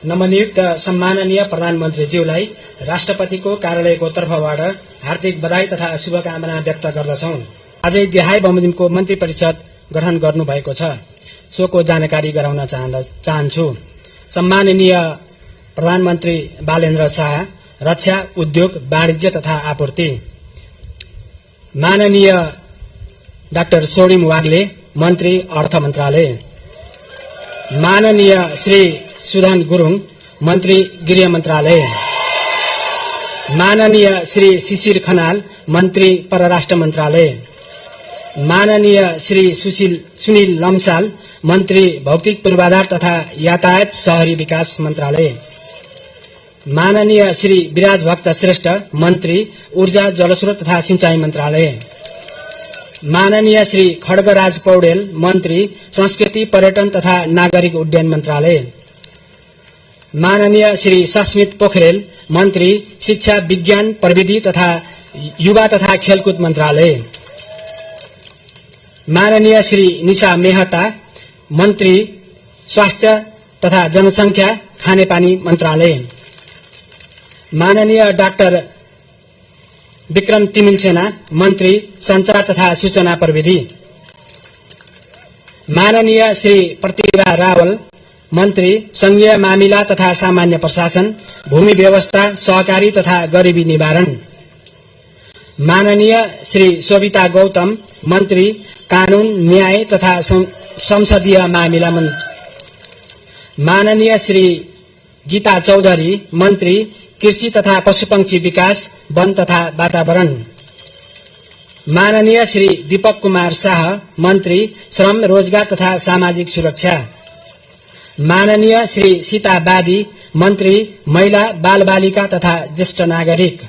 नवनियुक्त सम्माननीय प्रधानमन्त्रीज्यूलाई राष्ट्रपतिको कार्यालयको तर्फबाट हार्दिक बधाई तथा शुभकामना व्यक्त गर्दछौं। आजै देहाय बमोजिमको मन्त्री परिषद गठन गर्नुभएको छ, सोको जानकारी गराउन चाहन्छु। सम्माननीय प्रधानमन्त्री बालेन्द्र शाह, रक्षा, उद्योग, वाणिज्य तथा आपूर्ति। माननीय डाक्टर सोडिम वाग्ले, मन्त्री, अर्थ मन्त्रालय। माननीय श्री सुधन गुरुङ, मन्त्री, गृह मन्त्रालय। माननीय श्री शिशिर खनाल, मन्त्री, परराष्ट्र मन्त्रालय। माननीय श्री सुनिल लम्साल, मन्त्री, भौतिक पूर्वाधार तथा यातायात शहरी विकास मन्त्रालय। माननीय श्री विराज भक्त श्रेष्ठ, मन्त्री, ऊर्जा, जलस्रोत तथा सिंचाई मन्त्रालय। माननीय श्री खड्गराज पौडेल, मन्त्री, संस्कृति, पर्यटन तथा नागरिक उड्डयन मन्त्रालय। माननीय श्री सस्मित पोखरेल, मन्त्री, शिक्षा, विज्ञान, प्रविधि तथा युवा तथा खेलकुद मन्त्रालय। माननीय श्री निशा मेहता, मन्त्री, स्वास्थ्य तथा जनसंख्या, खानेपानी मन्त्रालय। माननीय डाक्टर विक्रम तिमिल सेना, मन्त्री, संचार तथा सूचना प्रविधि। माननीय श्री प्रतिभा रावल, मन्त्री, संघीय मामिला तथा सामान्य प्रशासन, भूमि व्यवस्था, सहकारी तथा गरिबी निवारण। माननीय श्री शोभिता गौतम, मन्त्री, कानून, न्याय तथा संसदीय मामिला मन्त्री। माननीय श्री गीता चौधरी, मन्त्री, कृषि तथा पशुपक्षी विकास, वन तथा वातावरण। माननीय श्री दीपक कुमार शाह, मन्त्री, श्रम, रोजगार तथा सामाजिक सुरक्षा। माननीय श्री सीता बादी, मन्त्री, महिला, बाल बालिका तथा ज्येष्ठ नागरिक।